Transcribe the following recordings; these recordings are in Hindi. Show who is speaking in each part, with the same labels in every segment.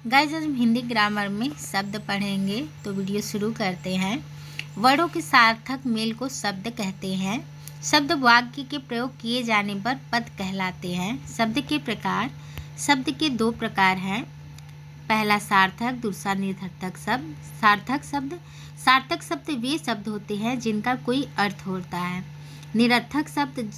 Speaker 1: गाइस आज हम हिंदी ग्रामर में शब्द पढ़ेंगे, तो वीडियो शुरू करते हैं। वर्णों के सार्थक मेल को शब्द कहते हैं। शब्द वाक्य के प्रयोग किए जाने पर पद कहलाते हैं। शब्द के प्रकार। शब्द के दो प्रकार हैं, पहला सार्थक, दूसरा निरर्थक शब्द। सार्थक शब्द वे शब्द होते हैं जिनका कोई अर्थ होता है। निरर्थक शब्द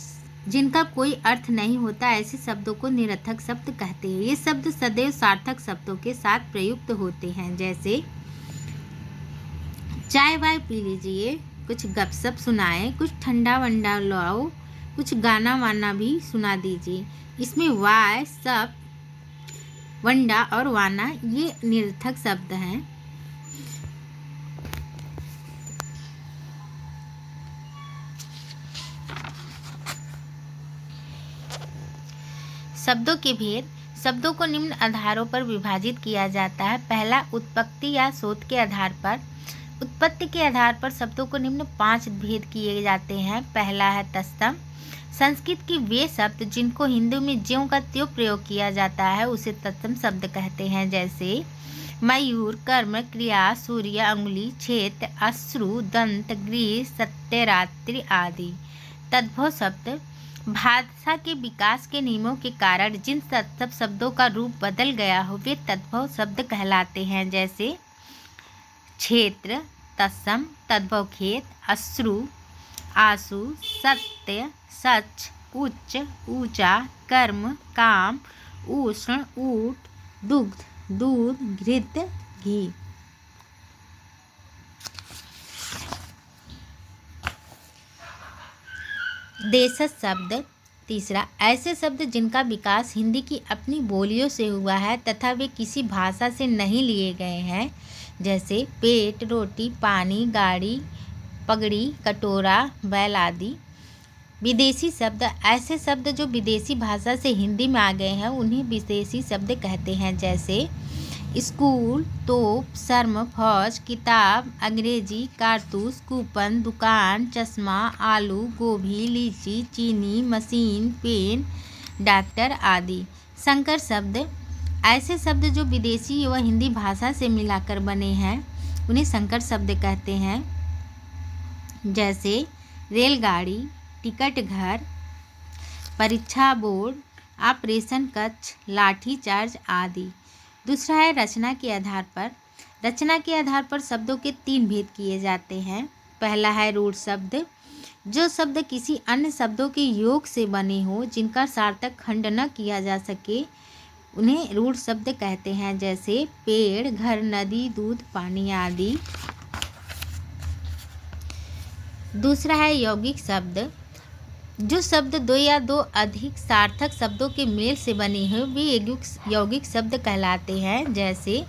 Speaker 1: जिनका कोई अर्थ नहीं होता, ऐसे शब्दों को निरर्थक शब्द कहते हैं। ये शब्द सदैव सार्थक शब्दों के साथ प्रयुक्त होते हैं, जैसे चाय वाय पी लीजिए, कुछ गपशप सुनाए, कुछ ठंडा वंडा लाओ, कुछ गाना वाना भी सुना दीजिए। इसमें वाय, सप, वंडा और वाना ये निरर्थक शब्द हैं। शब्दों के भेद। शब्दों को निम्न आधारों पर विभाजित किया जाता है। पहला, उत्पत्ति या शोध के आधार पर। उत्पत्ति के आधार पर शब्दों को निम्न 5 भेद किए जाते हैं। पहला है तत्सम। संस्कृत के वे शब्द जिनको हिंदी में ज्यों का त्यों प्रयोग किया जाता है उसे तत्सम शब्द कहते हैं, जैसे मयूर, कर्म, क्रिया, सूर्य, अंगुली, क्षेत्र, अश्रु, दंत, गृह, सत्य, रात्रि आदि। तद्भव शब्द। भाषा के विकास के नियमों के कारण जिन तत्सम शब्दों का रूप बदल गया हो वे तद्भव शब्द कहलाते हैं, जैसे क्षेत्र तत्सम, तद्भव खेत, अश्रु आंसू, सत्य सच, उच्च ऊंचा, कर्म काम, उष्ण ऊट, दुग्ध दूध, घृत घी। देशज शब्द। तीसरा, ऐसे शब्द जिनका विकास हिंदी की अपनी बोलियों से हुआ है तथा वे किसी भाषा से नहीं लिए गए हैं, जैसे पेट, रोटी, पानी, गाड़ी, पगड़ी, कटोरा, बैल आदि। विदेशी शब्द। ऐसे शब्द जो विदेशी भाषा से हिंदी में आ गए हैं उन्हें विदेशी शब्द कहते हैं, जैसे स्कूल, तोप, शर्म, फौज, किताब, अंग्रेजी, कारतूस, कूपन, दुकान, चश्मा, आलू, गोभी, लीची, चीनी, मशीन, पेन, डॉक्टर आदि। संकर शब्द। ऐसे शब्द जो विदेशी व हिंदी भाषा से मिलाकर बने हैं उन्हें संकर शब्द कहते हैं, जैसे रेलगाड़ी, टिकट घर, परीक्षा बोर्ड, ऑपरेशन कक्ष, लाठी चार्ज आदि। दूसरा है रचना के आधार पर। रचना के आधार पर शब्दों के 3 भेद किए जाते हैं। पहला है रूढ़ शब्द। जो शब्द किसी अन्य शब्दों के योग से बने हो जिनका सार्थक खंड न किया जा सके उन्हें रूढ़ शब्द कहते हैं, जैसे पेड़, घर, नदी, दूध, पानी आदि। दूसरा है यौगिक शब्द। जो शब्द 2 या 2 अधिक सार्थक शब्दों के मेल से बने हैं वे यौगिक शब्द कहलाते हैं, जैसे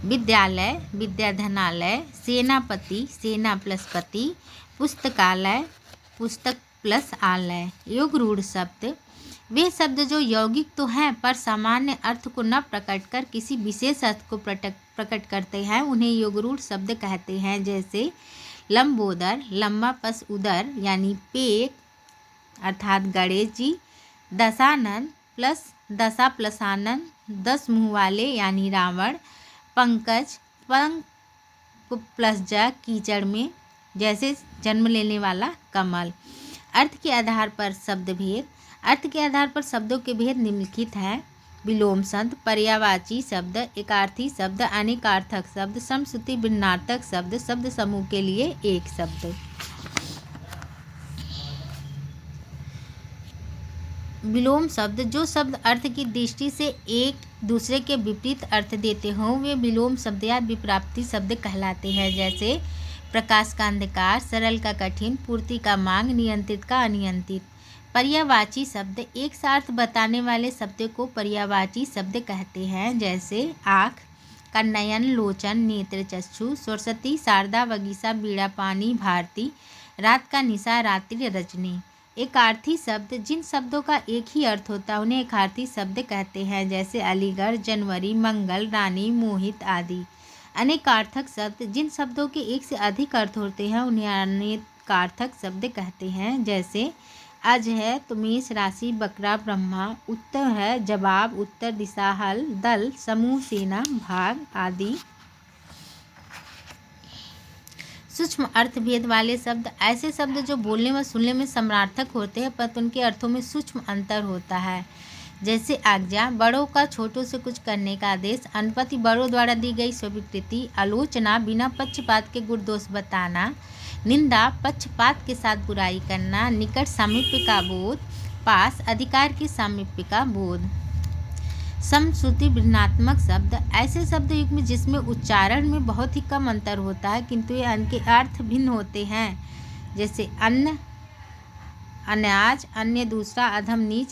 Speaker 1: विद्यालय, विद्याधनालय, सेनापति, सेना प्लस पति, पुस्तकालय, पुस्तक प्लस आलय। योग रूढ़ शब्द। वे शब्द जो यौगिक तो हैं पर सामान्य अर्थ को न प्रकट कर किसी विशेष अर्थ को प्रकट करते हैं उन्हें योग रूढ़ शब्द कहते हैं, जैसे लंबोदर, लंबा प्लस उदर यानी पेट अर्थात गणेश जी, दशानन प्लस दशा प्लस आनंद, 10 मुँह वाले यानी रावण, पंकज, पंक प्लस जा कीचड़ में जैसे जन्म लेने वाला कमल। अर्थ के आधार पर शब्द भेद। अर्थ के आधार पर शब्दों के भेद निम्नलिखित हैं। विलोम शब्द, पर्यायवाची शब्द, एकार्थी शब्द, अनेकार्थक शब्द, समश्रुति भिन्नार्थक शब्द, शब्द समूह के लिए एक शब्द। विलोम शब्द। जो शब्द अर्थ की दृष्टि से एक दूसरे के विपरीत अर्थ देते हों वे विलोम शब्द या विप्राप्ति शब्द कहलाते हैं, जैसे प्रकाश का अंधकार, सरल का कठिन, पूर्ति का मांग, नियंत्रित का अनियंत्रित। पर्यायवाची शब्द। एक सा अर्थ बताने वाले शब्द को पर्यायवाची शब्द कहते हैं, जैसे आँख का नयन, लोचन, नेत्र, चक्षु, सरस्वती, शारदा, वगीसा, बीड़ा, पानी, भारती, रात का निशा, रात्रि, रजनी। एकार्थी शब्द। जिन शब्दों का एक ही अर्थ होता है उन्हें एकार्थी शब्द कहते हैं, जैसे अलीगढ़, जनवरी, मंगल, रानी, मोहित आदि। अनेकार्थक शब्द। जिन शब्दों के एक से अधिक अर्थ होते हैं उन्हें अनेकार्थक शब्द कहते हैं, जैसे अज है तो मेष राशि, बकरा ब्रह्मा, उत्तर है जवाब, उत्तर दिशा हल, दल समूह, सेना, भाग आदि। सूक्ष्म अर्थभेद वाले शब्द ऐसे शब्द जो बोलने व सुनने में समार्थक होते हैं पर उनके अर्थों में सूक्ष्म अंतर होता है। जैसे आज्ञा, बड़ों का छोटों से कुछ करने का आदेश, अनुमति, बड़ों द्वारा दी गई स्वीकृति, आलोचना, बिना पक्षपात के गुण दोष बताना, निंदा, पक्षपात के साथ बुराई करना, निकट सामीप्य का बोध, पास, अधिकार की सामीप्य का बोध। समश्रुति भिन्नात्मक शब्द ऐसे शब्द युग में जिसमें उच्चारण में बहुत ही कम अंतर होता है किंतु ये इनके अर्थ भिन्न होते हैं। जैसे अन्न, अनाज, अन्य, दूसरा, अधम, नीच,